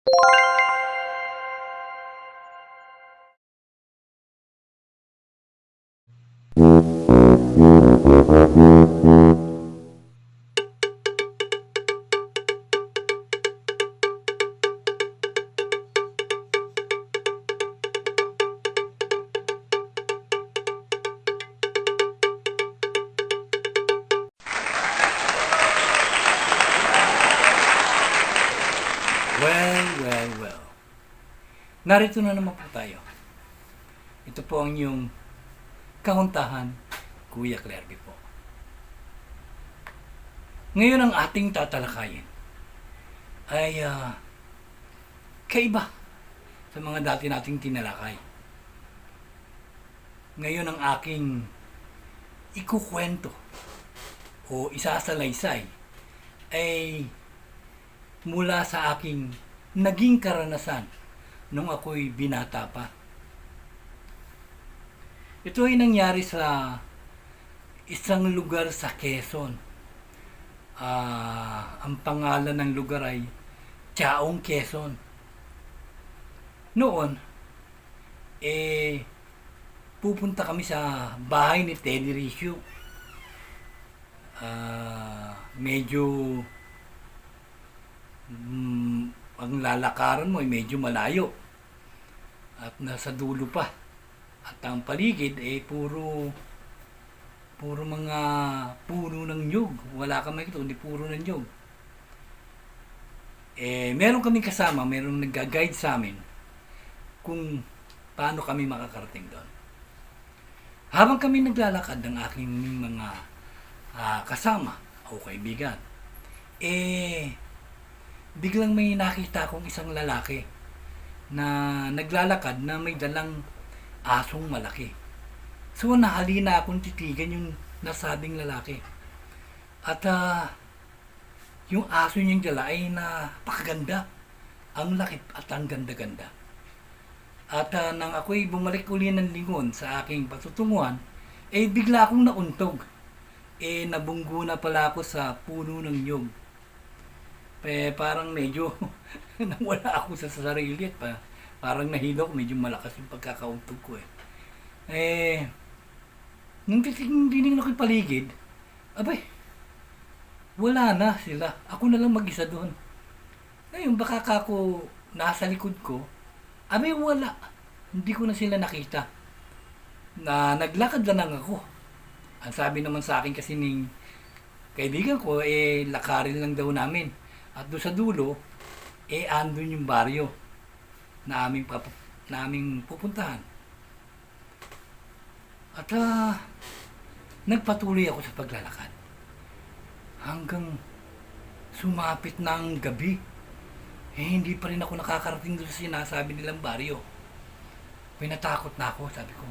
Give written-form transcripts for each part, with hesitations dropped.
Well. Narito na naman po tayo. Ito po ang inyong kahuntahan, Kuya Clerby po. Ngayon ang ating tatalakayin ay kaiba sa mga dati nating tinalakay. Ngayon ang aking ikukwento o isasalaysay ay mula sa aking naging karanasan nung ako'y binata pa. Ito ay nangyari sa isang lugar sa Quezon. Ang pangalan ng lugar ay Chaong, Quezon. Noon, pupunta kami sa bahay ni Teddy Ricio. Medyo ang lalakaran mo ay medyo malayo at nasa dulo pa, at ang paligid ay puro mga puno ng nyug. Wala ka makita kundi puro ng nyug. Meron kaming kasama, meron nagga-guide sa amin kung paano kami makakarating doon. Habang kami naglalakad ng aking mga kasama o kaibigan, biglang may nakita akong isang lalaki na naglalakad na may dalang asong malaki. So nahalina akong titigan yung nasabing lalaki. At yung aso niyang dala ay napakaganda. Ang laki at ang ganda-ganda. At nang ako'y bumalik uli ng lingon sa aking patutunguhan, bigla akong nauntog. Nabunggo na pala ako sa puno ng nyug. Parang medyo nawala ako sa sarili at parang nahilo ko, medyo malakas yung pagkakauntog ko nung titingnan ko yung paligid, abay, wala na sila. Ako na lang mag-isa doon. Ngayon, baka ako nasa likod ko, abay wala. Hindi ko na sila nakita. Naglakad na lang ako. Ang sabi naman sa akin kasi ng kaibigan ko, lakarin lang daw namin. At doon sa dulo, andun yung baryo na aming pupuntahan. At nagpatuloy ako sa paglalakad. Hanggang sumapit ng gabi, hindi pa rin ako nakakarating doon sa sinasabi nilang baryo. Pinatakot na ako, sabi ko,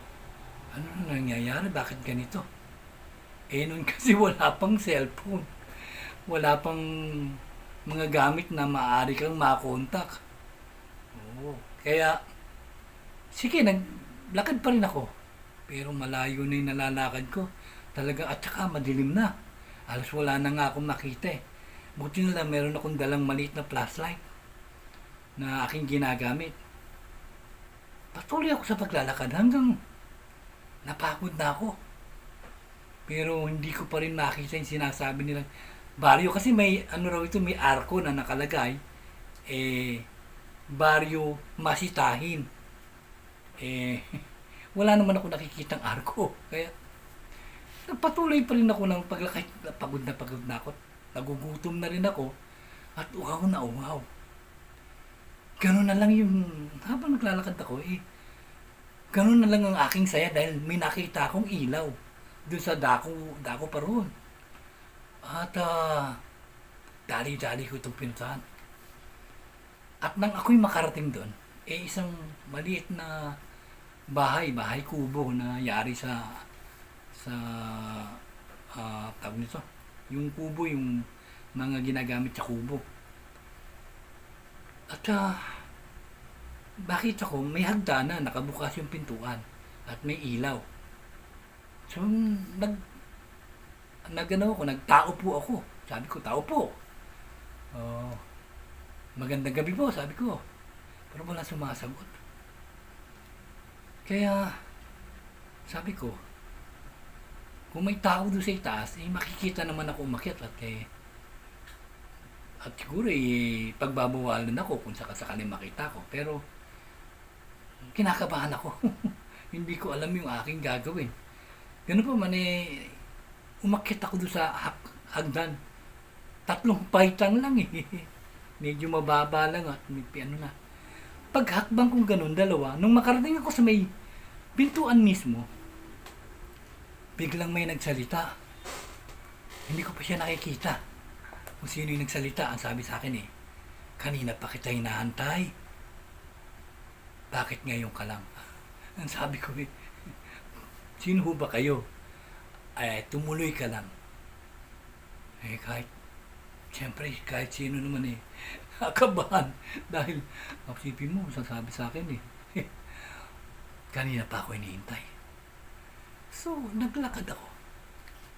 ano na nangyayari? Bakit ganito? Noon kasi wala pang cellphone. Wala pang mga gamit na maaari kang makontak. Kaya, sige, naglakad pa rin ako. Pero malayo na yung nalalakad ko. Talaga, at saka madilim na. Alas wala na nga akong makita Buti na lang meron akong dalang maliit na flashlight na aking ginagamit. Patuloy ako sa paglalakad hanggang napagod na ako. Pero hindi ko pa rin makita yung sinasabi nilang baryo, kasi may may arko na nakalagay, baryo Masitahin. Wala naman ako nakikitang arko. Kaya nagpatuloy pa rin ako ng paglakad. Pagod na ako. Nagugutom na rin ako at uhaw na uhaw. Ganun na lang yung habang naglalakad ako, ganun na lang ang aking saya dahil may nakita akong ilaw doon sa dako pa roon. At dali-dali ko itong pinuntahan. At nang ako'y makarating doon, isang maliit na bahay kubo na yari sa tawag nito, yung kubo, yung mga ginagamit sa kubo. At bakit ako, may hagdanan, nakabukas yung pintuan at may ilaw. So nagtao po ako. Sabi ko, tao po. magandang gabi po, sabi ko. Pero wala sumasagot. Kaya, sabi ko, kung may tao doon sa itaas, eh, makikita naman ako umakyat at siguro pagbabawalan ako kung sakasakali makita ko. Pero, kinakabahan ako. Hindi ko alam yung aking gagawin. Ganun pa man umakyat ako doon sa hagdan. 3 paitang lang eh. Medyo mababa lang at may ano na. Paghakbang kong ganun, 2, nung makarating ako sa may pintuan mismo, biglang may nagsalita. Hindi ko pa siya nakikita. Kung sino yung nagsalita, ang sabi sa akin kanina pa kita hinahantay. Bakit ngayon ka lang? Ang sabi ko sino ba kayo? Tumuloy ka lang. Siyempre, kahit sino naman akabahan. Dahil, isipin mo, sasabi sa akin kanina pa ako hinihintay. So, naglakad ako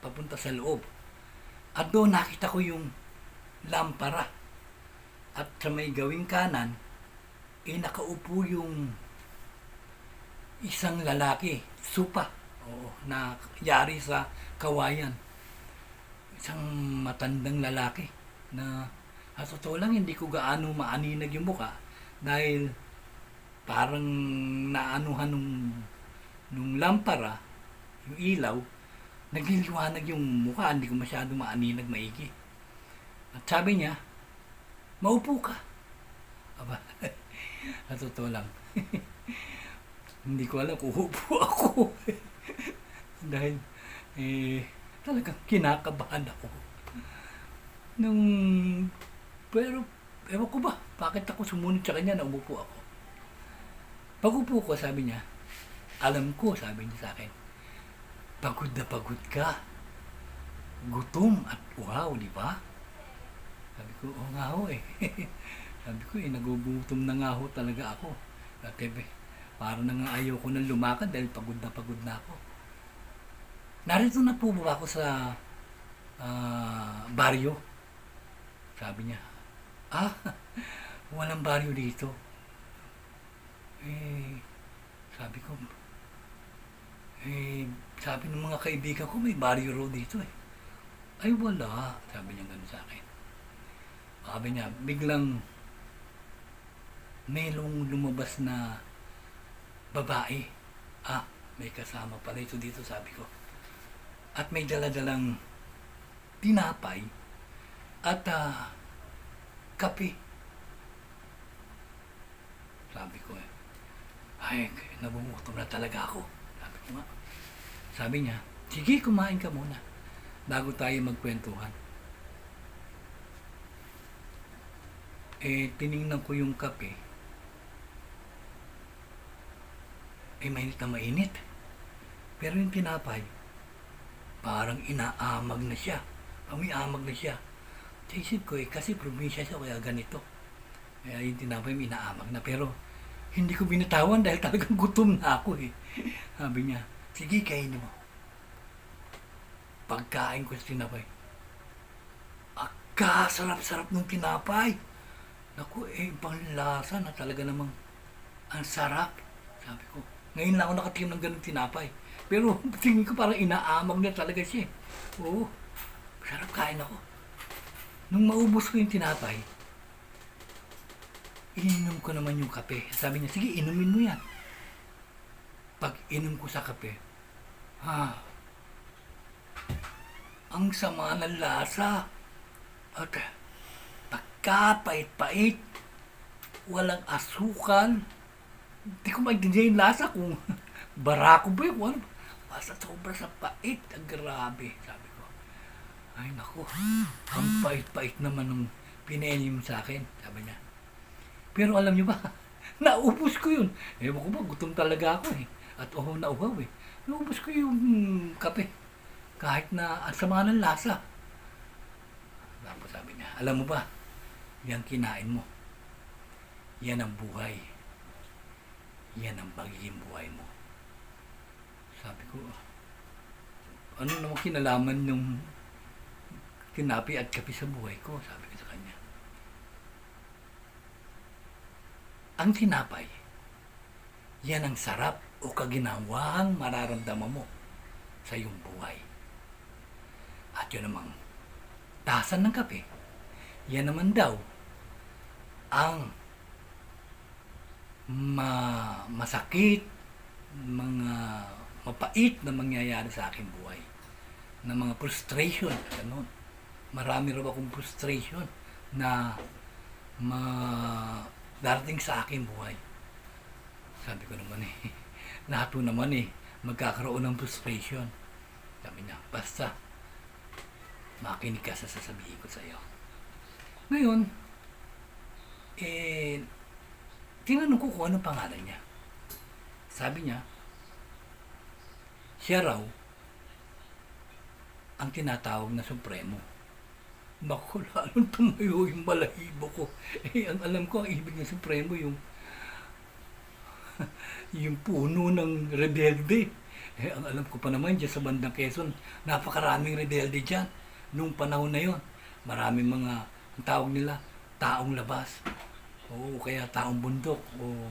papunta sa loob. At doon nakita ko yung lampara. At sa may gawing kanan, nakaupo yung isang lalaki, supa, na yari sa kawayan. Isang matandang lalaki na sa totoo lang hindi ko gaano maaninag yung muka dahil parang naanuhan nung lampara, yung ilaw, nagliliwanag yung mukha, hindi ko masyado maaninag maigi. At sabi niya, maupo ka. Aba, sa totoo lang, hindi ko alam kung upo ako. Dahil, talagang kinakabahan ako. Pero, ewan ko ba, bakit ako sumunod sa kanya na umupo ako? Pag upo ko, sabi niya, alam ko, sabi niya sa akin, pagod na pagod ka. Gutom at uhaw, di ba? Sabi ko, oo nga ho Sabi ko, nagugutom na nga ho talaga ako. At parang na nga ayaw ko nang lumakad dahil pagod na ako. Narito na po ba ako sa baryo? Sabi niya, walang baryo dito. Sabi ko, sabi ng mga kaibigan ko, may baryo road dito Ay wala, sabi niya gano'n sa akin. Sabi niya, biglang merong lumabas na babae. May kasama pala ito dito, sabi ko. At may daladalang tinapay at kape. Sabi ko nabumutom na talaga ako. Sabi ko nga. Sabi niya, sige, kumain ka muna bago tayo magkwentuhan. Tiningnan ko yung kape. Mainit na mainit. Pero yung tinapay, parang inaamag na siya. Umiamag na siya. Sa isip ko kasi probinsya siya, kaya ganito. Kaya yung tinapay may inaamag na. Pero hindi ko binitawan dahil talagang gutom na ako Sabi niya, sige, kainin mo. Pagkain ko sa tinapay, sarap-sarap ng tinapay. Naku, ibang lasa na talaga namang ang sarap. Sabi ko, ngayon lang ako nakatikim ng ganung tinapay. Pero tingin ko parang inaamag na talaga siya. Oo, sarap, kain ako. Nung maubos ko yung tinapay, ininom ko naman yung kape. Sabi niya, sige, inumin mo yan. Pag inom ko sa kape, ang sama ng lasa. At pagkapait-pait, walang asukal. Hindi ko maintindihan yung lasa kung barako ba yun. Basta sobra sa pait. Ang grabe, sabi ko. Ay naku, ang pait-pait naman nung pinainim sa akin, sabi niya. Pero alam niyo ba, naubos ko yun. Ewan ko ba, gutom talaga ako At nauhaw Naubos ko yung kape. Kahit na ang sama ng lasa. Tapos sabi niya, alam mo ba, yan kinain mo. Yan ang buhay. Yan ang pagiging buhay mo. Sabi ko, ano naman kinalaman yung tinapi at kape sa buhay ko? Sabi ko sa kanya. Ang tinapay, yan ang sarap o kaginhawang mararamdaman mo sa iyong buhay. At yun namang tasan ng kape, yan naman daw ang masakit, mga mapait na mangyayari sa aking buhay. Na mga frustration, ganun. Marami raw akong frustration na darating sa aking buhay. Sabi ko naman lahat naman magkakaroon ng frustration. Sabi niya, basta makinig ka sa sasabihin ko sa iyo. Ngayon, tinanong ko kung anong pangalan niya. Sabi niya, siya raw ang tinatawag na Supremo. Bako, lalong tumayo yung balahibo ko. Ang alam ko, ang ibig ng Supremo, yung yung puno ng rebelde. Ang alam ko pa naman dyan sa bandang Quezon, napakaraming rebelde dyan. Nung panahon na yon, maraming mga, ang tawag nila, taong labas. O kaya taong bundok. O,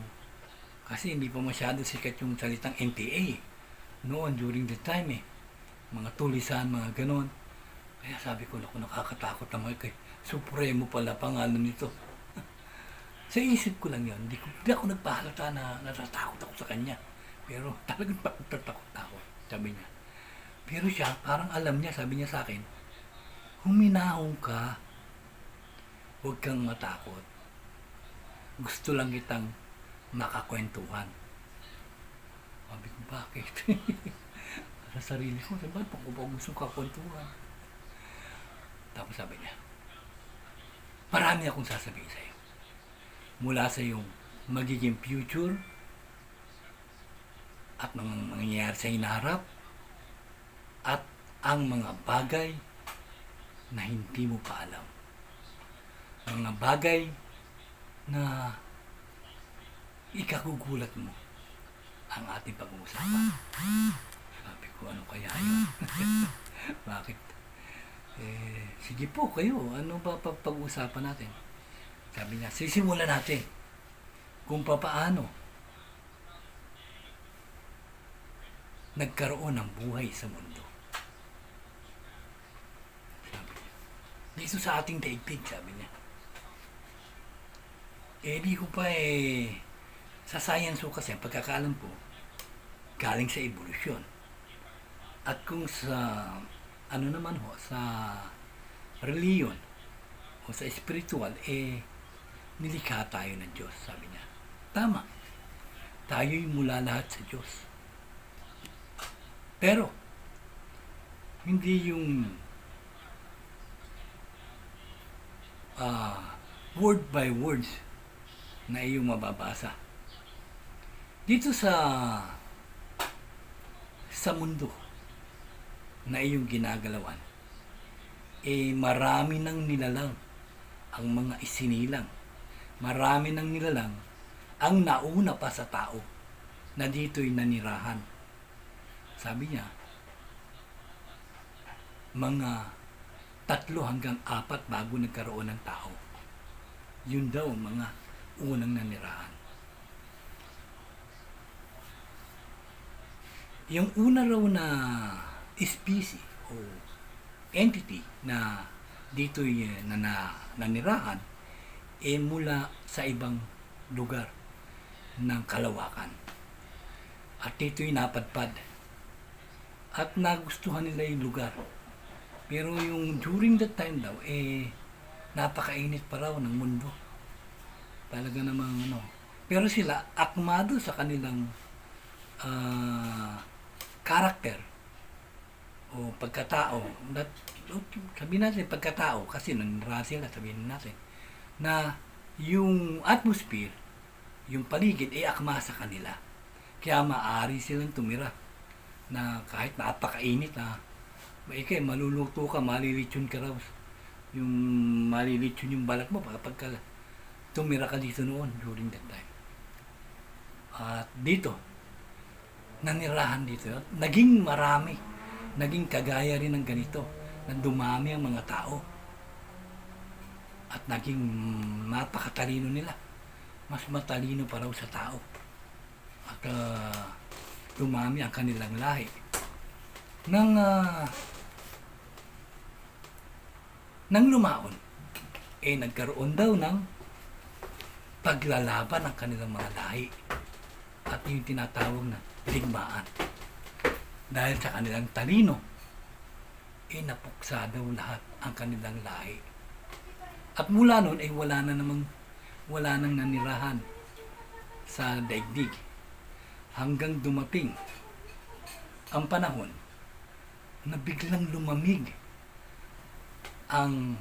kasi hindi pa masyado sikat yung salitang NPA. Noon, during the time mga tulisan, mga ganon. Kaya sabi ko, nakakatakot naman kay Supremo pala pangalan nito. Sa isip ko lang yun, hindi ako nagpahalata na natatakot ako sa kanya. Pero talagang natatakot ako, sabi niya. Pero siya, parang alam niya, sabi niya sa akin, huminahon ka, huwag kang matakot. Gusto lang kitang makakwentuhan. Sabi ko, bakit? Sa sarili ko, sabi ko, kung ba gusto kakwentuhan? Tapos sabi niya, marami akong sasabihin sa'yo. Mula sa iyong magiging future at mga mangyayari sa hinaharap at ang mga bagay na hindi mo pa alam. Mga bagay na ikagugulat mo ang ating pag-uusapan. Sabi ko, ano kaya yun? Bakit? Sige po kayo, ano ba pag-uusapan natin? Sabi niya, sisimulan natin kung paano nagkaroon ng buhay sa mundo. Sabi niya, dito sa ating daigdig, sabi niya. Di ko pa sa science ko kasi, pagkakaalam ko, galing sa evolusyon. At kung sa, ano naman ho, sa reliyon, o sa spiritual, nilikha tayo ng Diyos, sabi niya. Tama. Tayo'y mula lahat sa Diyos. Pero, hindi yung word by words na iyong mababasa. Dito sa mundo na iyong ginagalawan, marami nang nilalang ang mga isinilang. Marami nang nilalang ang nauna pa sa tao na dito'y nanirahan. Sabi niya, mga 3 hanggang 4 bago nagkaroon ng tao. Yun daw mga unang nanirahan. Yung una raw na species o entity na dito'y nanirahan mula sa ibang lugar ng kalawakan. At dito'y napadpad. At nagustuhan nila yung lugar. Pero yung during that time daw, napakainit pa raw ng mundo. Talaga namang Pero sila, akmado sa kanilang karakter o pagkatao. Sabihin natin pagkatao, kasi nanira sila, sabihin natin, na yung atmosphere, yung paligid, akma sa kanila. Kaya maaari silang tumira na kahit napakainit maluluto ka, malilitsyon ka raw. Yung malilitsyon yung balat mo kapag tumira ka dito noon during that time. At dito, nanirahan dito, naging marami, naging kagaya rin ng ganito, na dumami ang mga tao. At naging mapakatalino nila. mas matalino pa raw sa tao. At dumami ang kanilang lahi. Nang lumaon, nagkaroon daw ng paglalaban ng kanilang mga lahi. At yung tinatawag na digmaan. Dahil sa kanilang talino, napuksa daw lahat ang kanilang lahi. At mula noon wala nang nanirahan sa daigdig hanggang dumating ang panahon na biglang lumamig ang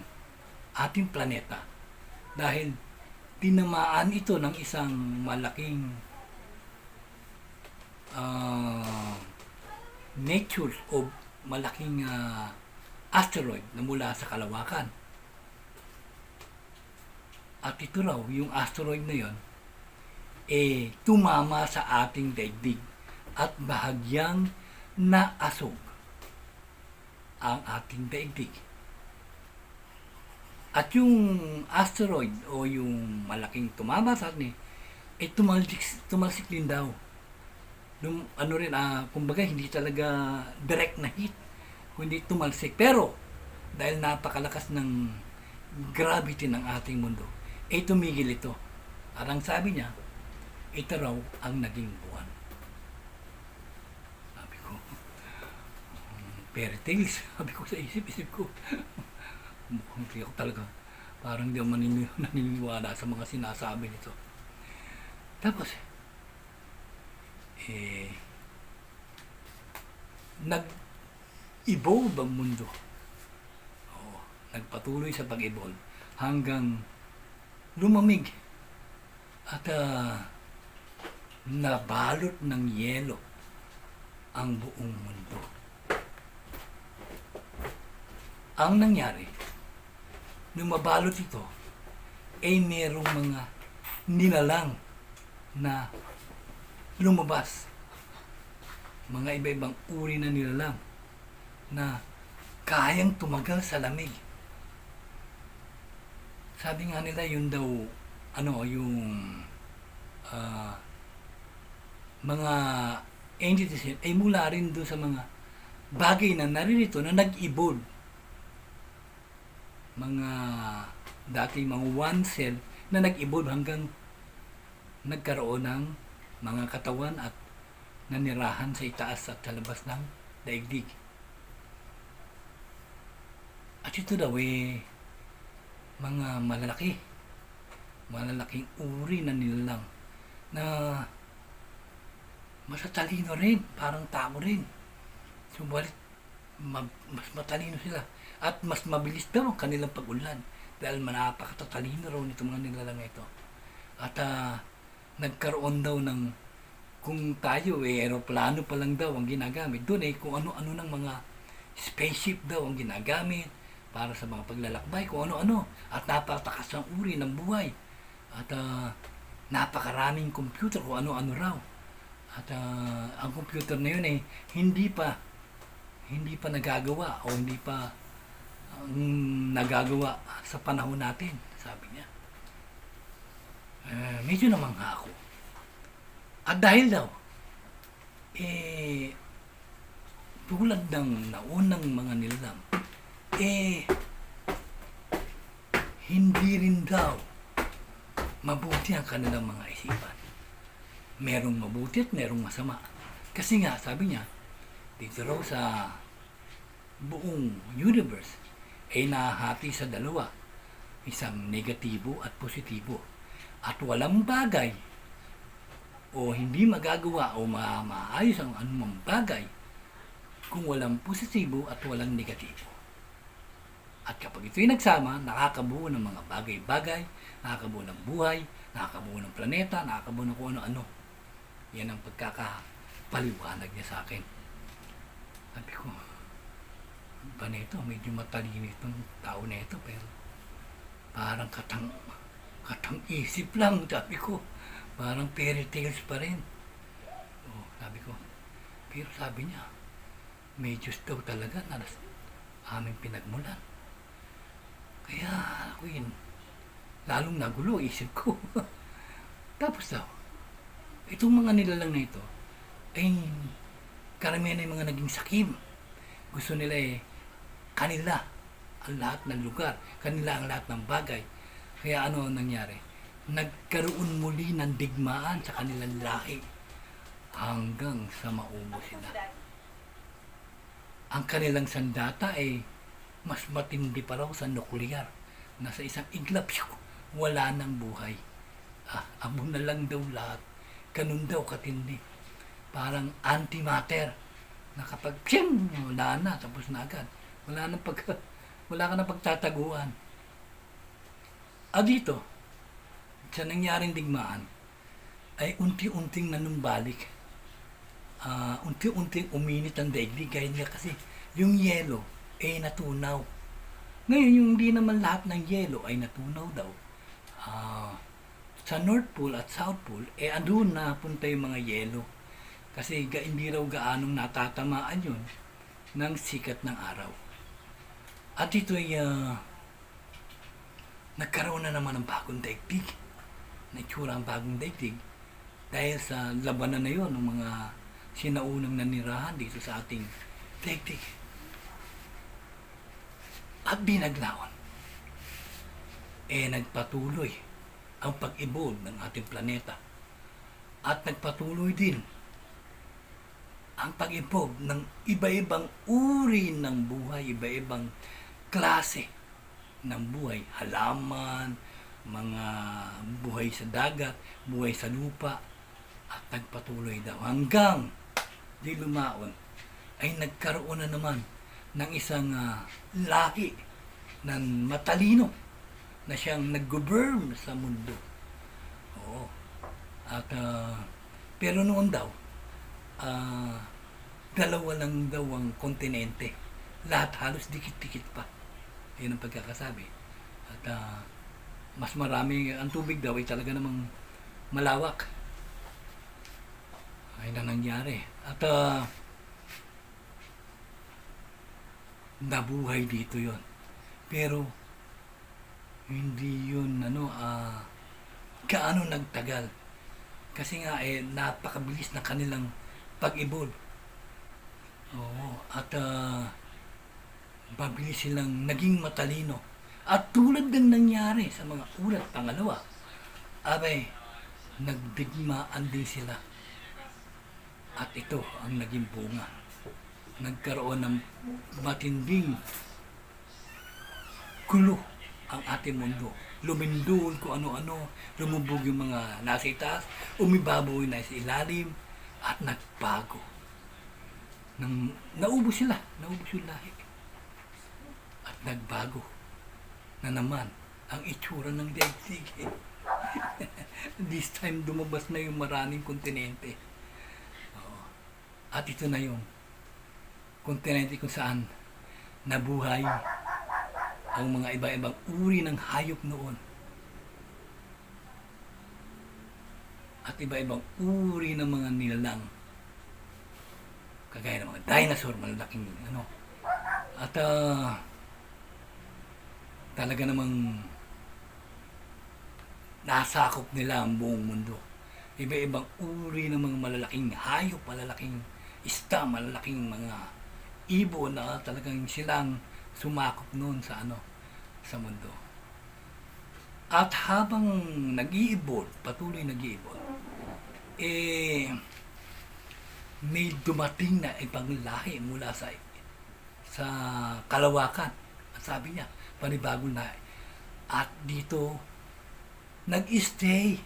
ating planeta dahil tinamaan ito ng isang malaking nature o malaking asteroid na mula sa kalawakan. At ito raw, yung asteroid na yon, tumama sa ating daigdig at bahagyang naasog ang ating daigdig. At yung asteroid o yung malaking tumama sa atin, tumalsik din daw. Kumbaga hindi talaga direct na hit, kundi tumalsik. Pero dahil napakalakas ng gravity ng ating mundo, tumigil ito. At ang sabi niya, ito raw ang naging buwan. Sabi ko, fairy tales. Sabi ko sa isip ko, mukhang hindi ako talaga, parang hindi ako naniniwala sa mga sinasabi nito. Tapos, nag-evolve ang mundo. Nagpatuloy sa pag-evolve hanggang lumamig at nabalot ng yelo ang buong mundo. Ang nangyari, nung mabalot ito, merong mga nilalang na lumabas. Mga iba-ibang uri na nilalang na kayang tumagal sa lamig. Sabi nga nila yun daw, yung mga entities mula rin doon sa mga bagay na naririto na nag-evolve. Mga dati mga one cell na nag-evolve hanggang nagkaroon ng mga katawan at nanirahan sa itaas at sa labas ng daigdig. At ito daw mga malalaking uri na nilalang na masatalino rin, parang tao rin. Subalit, mas matalino sila. At mas mabilis daw ang kanilang pag-unlad dahil napakatatalino raw nito mga nilalang ito. At nagkaroon daw ng, kung tayo aeroplano pa lang daw ang ginagamit, doon kung ano-ano ng mga spaceship daw ang ginagamit para sa mga paglalakbay, kung ano-ano. At napakatakas ng uri ng buhay. At napakaraming computer, kung ano-ano raw. At ang computer na yun hindi pa nagagawa o hindi pa nagagawa sa panahon natin, sabi niya. Medyo namangha ako. At dahil daw, tulad ng naunang mga nilalang, hindi rin daw mabuti ang kanilang mga isipan. Merong mabuti at merong masama. Kasi nga, sabi niya, dito raw sa buong universe nahati sa dalawa. Isang negatibo at positibo. At walang bagay o hindi magagawa o maayos ang anumang bagay kung walang positibo at walang negatibo. At kapag ito'y nagsama, nakakabuo ng mga bagay-bagay, nakakabuo ng buhay, nakakabuo ng planeta, nakakabuo ng kung ano-ano. Yan ang pagkakapaliwanag niya sa akin. Sabi ko, ba nito, medyo matalino itong tao na ito, pero parang katang-isip lang, sabi ko. Parang fairy tales pa rin. Sabi ko, pero sabi niya, may Diyos daw talaga na aming pinagmulan. Kaya ako lalong nagulo isip ko. Tapos daw, itong mga nilalang na ito, ay karamihan ay mga naging sakim. Gusto nila kanila ang lahat ng lugar, kanila ang lahat ng bagay. Kaya ano ang nangyari? Nagkaroon muli ng digmaan sa kanilang lahi hanggang sa maubos sila. Ang kanilang sandata ay mas matindi pa raw sa nuclear na sa isang iglap, wala nang buhay. Amo na lang daw lahat. Ganun daw katindi. Parang antimatter na kapag wala na, tapos na agad. Wala ka na pagtataguan. Dito, sa nangyaring digmaan, ay unti-unting nanumbalik. Unti-unting uminit ang daigdig kaya kasi yung yelo ay natunaw. Ngayon, yung hindi naman lahat ng yelo ay natunaw daw. Sa North Pole at South Pole, andun na punta yung mga yelo. Kasi hindi raw gaanong natatamaan yun ng sikat ng araw. At ito ay nagkaroon na naman ng bagong daigdig. Naitsura ang bagong daigdig dahil sa labanan na yun ng mga sinaunang nanirahan dito sa ating daigdig. At binaglawan, nagpatuloy ang pag-evolve ng ating planeta. At nagpatuloy din ang pag-evolve ng iba-ibang uri ng buhay, iba-ibang klase ng buhay, halaman, mga buhay sa dagat, buhay sa lupa, at nagpatuloy daw hanggang di lumaon ay nagkaroon na naman ng isang lahi ng matalino na siyang nag-govern sa mundo. Oo. At pero noon daw, dalawa lang daw ang kontinente. Lahat halos dikit-dikit pa. Yun ang pagkakasabi. At mas marami, ang tubig daw ay talaga namang malawak. Ay na nangyari. At nabuhay dito yon. Pero hindi yun gaano nagtagal. Kasi nga napakabilis na kanilang pag-evolve. Oo, at mabilis silang naging matalino. At tulad ng nangyari sa mga ulat pangalawa, nagdigmaan din sila. At ito ang naging bunga. Nagkaroon ng matinding gulo ang ating mundo. Lumindol kung ano-ano, lumubog yung mga nasa itaas, umibabaw yung nasa ilalim, at nagbago. Naubos sila, naubos yung lahi. At nagbago na naman ang itsura ng daigdig. This time dumabas na yung maraming kontinente. At ito na yung kontinente kung saan nabuhay ang mga iba-ibang uri ng hayop noon. At iba-ibang uri ng mga nilalang. Kagaya ng mga dinosaur, malalaking At talaga namang nasakop nila ang buong mundo. Iba-ibang uri ng mga malalaking hayop, malalaking isda, malalaking mga ibon na talagang silang sumakop noon sa sa mundo. At habang nag-i-evolve, patuloy nag-i-evolve, may dumating na ibang lahi mula sa kalawakan. At sabi niya, panibagong lahi. At dito, nag-stay.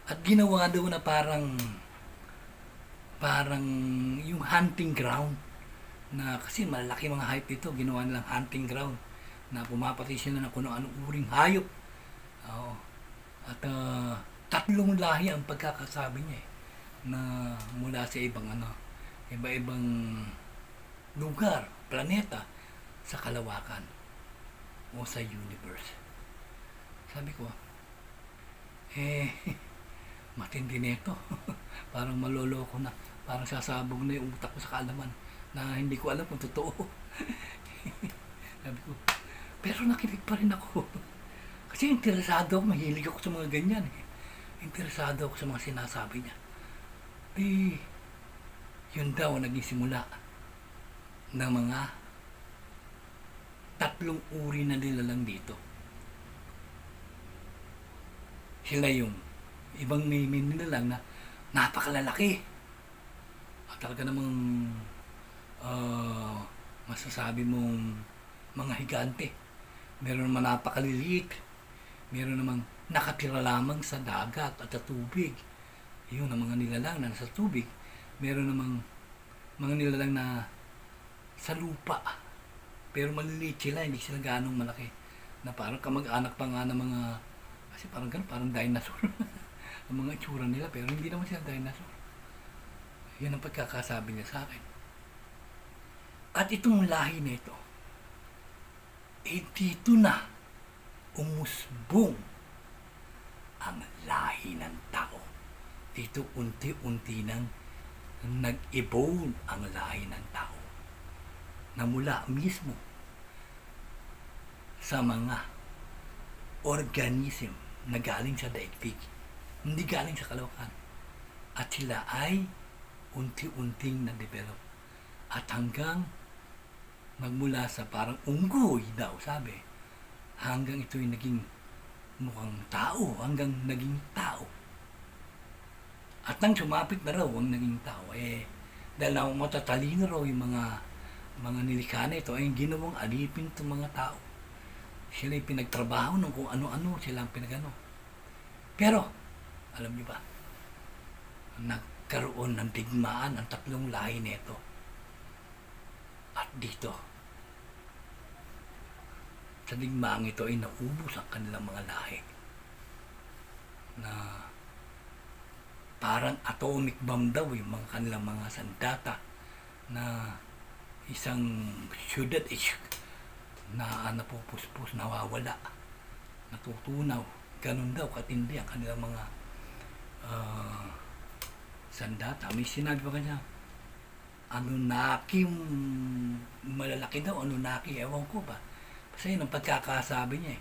At ginawa daw na parang yung hunting ground. Na kasi malaki mga hayop dito, ginawa nilang hunting ground. Na pumapatay sila ng kung anong uring hayop. Oo. At tatlong lahi ang pagkakasabi niya na mula sa iba-ibang lugar, planeta, sa kalawakan o sa universe. Sabi ko, matindi nito. Parang maloloko na. Parang sasabog na yung utak ko sa kaalaman na hindi ko alam kung totoo. Sabi ko, pero nakinig pa rin ako. Kasi interesado ako, mahilig ako sa mga ganyan. interesado ako sa mga sinasabi niya. Eh, yun daw ang naging simula ng mga tatlong uri na nilalang dito. Sila yung ibang may nilalang na napakalalaki. At talaga namang masasabi mong mga higante. Meron naman napakaliliit. Meron namang nakatira lamang sa dagat at sa tubig. Yun ang mga nilalang na nasa tubig. Meron namang mga nilalang na sa lupa. Pero maliliit sila, hindi sila ganong malaki. Na parang kamag-anak pa nga ng mga, kasi parang ganun, parang dinosaur. Ang mga itsura nila, pero hindi naman sila dinosaur. Yan ang pagkakasabi niya sa akin. At itong lahi na ito, eh dito na umusbong ang lahi ng tao. Dito unti-unti nang nag-evolve ang lahi ng tao. Na mula mismo sa mga organism na galing sa daigdig, hindi galing sa kalawakan. At sila ay unti-unting na-develop. At hanggang magmula sa parang unggoy daw, sabi, hanggang ito'y naging mukhang tao, hanggang naging tao. At nang sumapit na raw ang naging tao, dahil na matatalino raw yung mga nilikha na ito, ay ginawang alipin itong mga tao. Sila yung pinagtrabaho ng kung ano-ano, sila ang pinagano. Pero, alam niyo ba, nagkaroon ng digmaan ang tatlong lahi nito. At dito, sa digmaang ito ay naubos ang kanilang mga lahi. Na parang atomic bomb daw yung mga kanilang mga sandata na isang syudad na napupuspos, nawawala, natutunaw. Ganun daw katindi ang kanilang mga sandata. May sinabi pa kanya, Anunnaki, malalaki daw, Anunnaki, ewan ko ba. Kasi yun ang pagkakasabi niya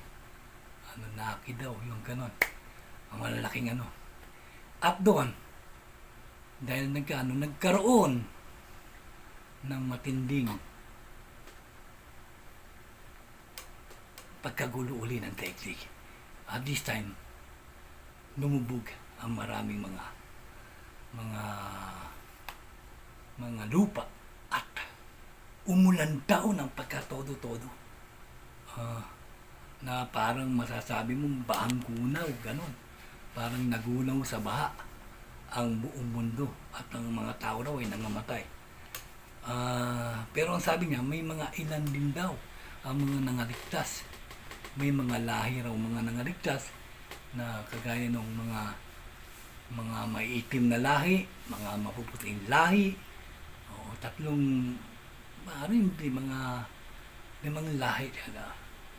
Anunnaki daw, yung ganon. Ang malalaking ano. At doon, dahil nagkaroon ng matinding pagkagulo uli ng daigdig. At this time, lumubog ang maraming mga lupa at umulan daw ng pagkatodo-todo. Na parang masasabi mong bahang gunaw, ganon. Parang nagunaw sa baha ang buong mundo at ang mga tao raw ay nangamatay. Pero ang sabi niya, may mga ilan din daw ang mga nangaligtas. May mga lahi raw mga nangaligtas na kagaya ng mga maiitim na lahi, mga mapuputing lahi, o tatlong, hindi mga limang lahi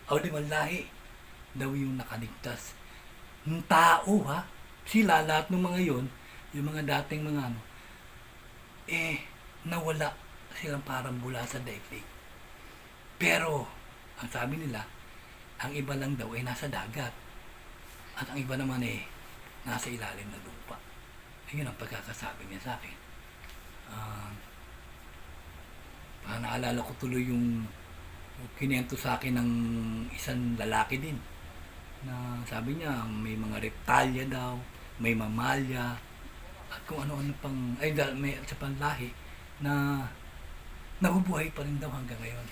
o limang lahi daw yung nakaligtas. Ng tao sila lahat ng mga yon, yung mga dating mga nawala silang parang bula sa daigdig. Pero ang sabi nila, ang iba lang daw ay nasa dagat at ang iba naman nasa ilalim ng lupa. Ayun ang pagkakasabi niya sa akin. Naalala ko tuloy yung kinento sa akin ng isang lalaki din na sabi niya may mga reptalya daw, may mamalya at kung ano-ano pang may sa panlahi na nabubuhay pa rin daw hanggang ngayon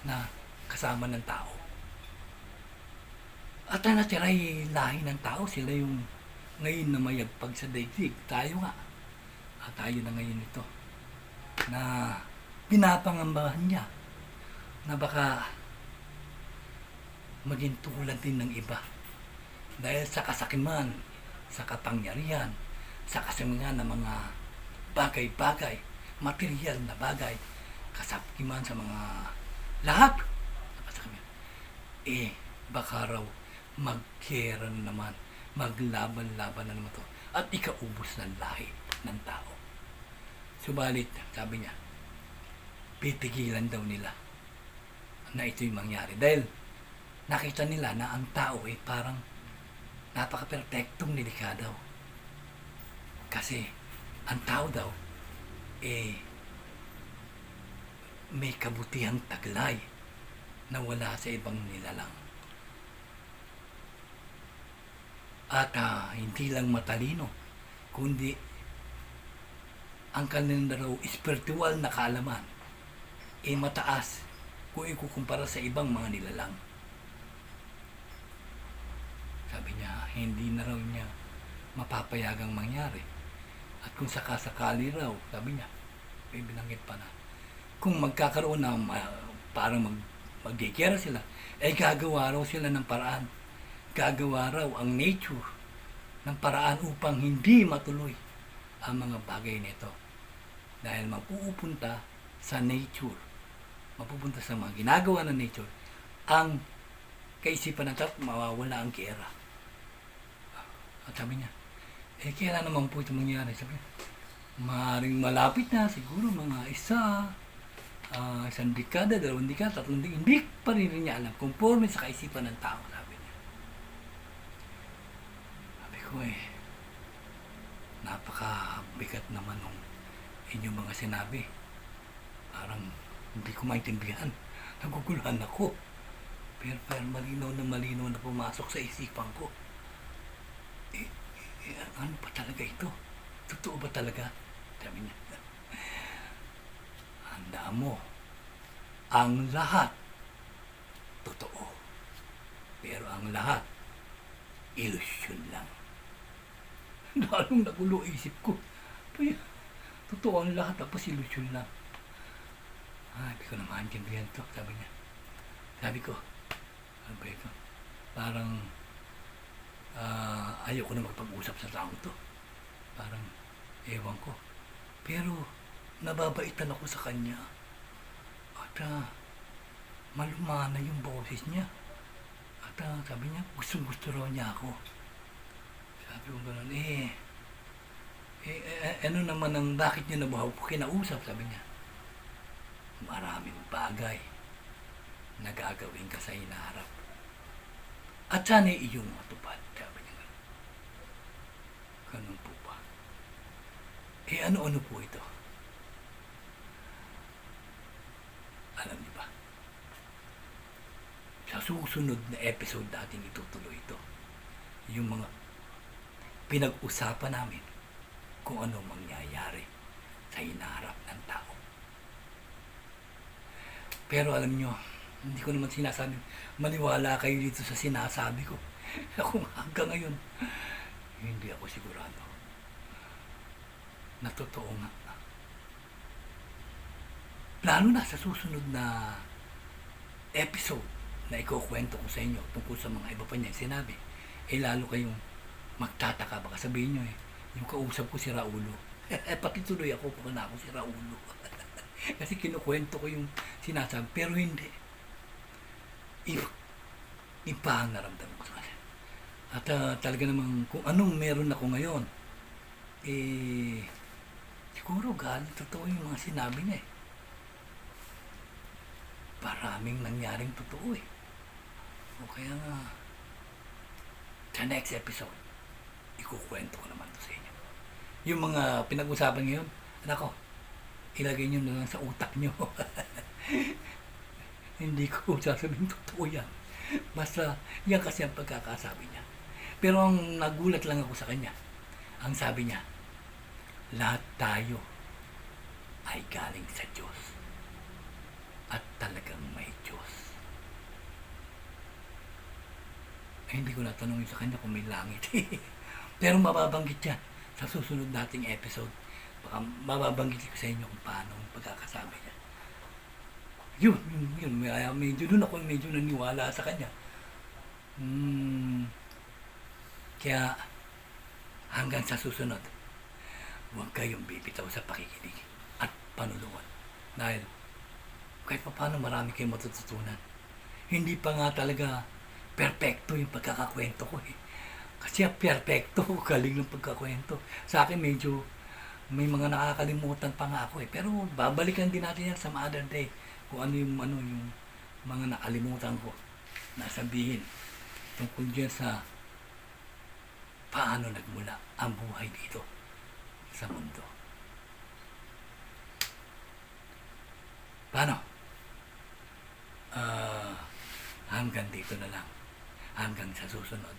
na kasama ng tao. At ang natira ay lahi ng tao, sila yung ngayon na mayagpag sa daigdig. Tayo nga. At tayo na ngayon ito. Na pinapangambahan niya na baka maging tulad din ng iba. Dahil sa kasakiman, sa kapangyarihan, sa kasakiman ng mga bagay-bagay, material na bagay, kasakiman sa mga lahat. Baka raw magkeran naman, maglaban-laban na naman to at ikaubos ng lahi ng tao. Subalit, sabi niya, pitigilan daw nila na ito'y mangyari dahil nakita nila na ang tao ay parang napaka-perpektong nilikha daw. Kasi ang tao daw, eh, may kabutihang taglay na wala sa ibang nilalang. At hindi lang matalino, kundi ang kanilang raw spiritual na kaalaman ay mataas kung ikukumpara sa ibang mga nilalang. Sabi niya, hindi na raw niya mapapayagang mangyari. At kung sakasakali raw, sabi niya, may binanggit pa na, kung magkakaroon na parang magkikera sila, ay gagawa raw sila ng paraan. Gagawa raw ang nature ng paraan upang hindi matuloy ang mga bagay nito. Dahil mapupunta sa nature, mapupunta sa mga ginagawa ng nature, ang kaisipan ng tao, mawawala ang kera. At sabi niya, kailan naman po ito mangyari? Sabi niya, maaaring malapit na, siguro mga isang dekada, 2 dekada, 3 dekada, hindi pa rin niya alam, conforme sa kaisipan ng tao, sabi niya. Sabi ko napakabigat naman ng inyong mga sinabi. Parang hindi ko maintindihan. Naguguluhan ako. Pero malinaw na pumasok sa isipan ko. Ano ba talaga ito? Totoo ba talaga? Sabi niya. Handa mo. Ang lahat totoo. Pero ang lahat ilusyon lang. Lalong nagulo isip ko. Totoo ang lahat tapos ilusyon lang. Hindi ko na maintindihan ito. Sabi niya. Sabi ko, ano ba ito? Parang ayaw ko na magpag-usap sa taong to. Parang ewan ko. Pero nababaitan ako sa kanya. At malumana yung boses niya. At sabi niya, gusto raw niya ako. Sabi ko gano'n, ano naman ang bakit niya nabahaw ko kinausap, sabi niya. Maraming bagay na gagawin ka sa hinaharap. At sana iyong matupad, sabi niya gano'n. Ganun po ba? Ano-ano po ito? Alam niyo ba? Sa susunod na episode natin itutuloy ito. Yung mga pinag-usapan namin kung ano mangyayari sa hinaharap ng tao. Pero alam nyo, hindi ko naman sinasabi, maniwala kayo dito sa sinasabi ko. Ako hanggang ngayon, hindi ako sigurado na totoo nga. Lalo na sa susunod na episode na ikukwento ko sa inyo tungkol sa mga iba pa niya sinabi, lalo kayong magtataka, baka sabihin nyo yung kausap ko si Raulo. Pati tuloy ako pa na ako si Raulo. Kasi kinukwento ko yung sinasabi, pero hindi. Iba ang naramdaman ko sa kanya. At talaga namang kung anong meron ako ngayon, siguro galing totoo yung mga sinabi niya Maraming nangyaring totoo O kaya nga, sa next episode, ikukwento ko naman to sa inyo. Yung mga pinag-usapan ngayon, anak ko, ilagay nyo na lang sa utak nyo. Hindi ko sasabihin totoo yan. Basta, yan kasi ang pagkakasabi niya. Pero ang nagulat lang ako sa kanya, ang sabi niya, lahat tayo ay galing sa Diyos. At talagang may Diyos. Hindi ko natanongin sa kanya kung may langit. Pero mababanggit yan sa susunod nating episode. Baka mababanggit ko sa inyo kung paano ang pagkakasabi niya. Yun. Medyo doon ako medyo naniwala sa kanya. Kaya hanggang sa susunod, huwag kayong bibitaw sa pakikinig at panunuan. Dahil kahit pa paano marami kayong matututunan. Hindi pa nga talaga perfecto yung pagkakakwento ko Kasi perfecto, galing ng pagkakwento. Sa akin medyo may mga nakakalimutan pa nga ako Pero babalikan din natin yan sa other day. Kung ano yung mga nakalimutan ko na sabihin tungkol dyan sa paano nagmula ang buhay dito sa mundo. Paano? Hanggang dito na lang. Hanggang sa susunod.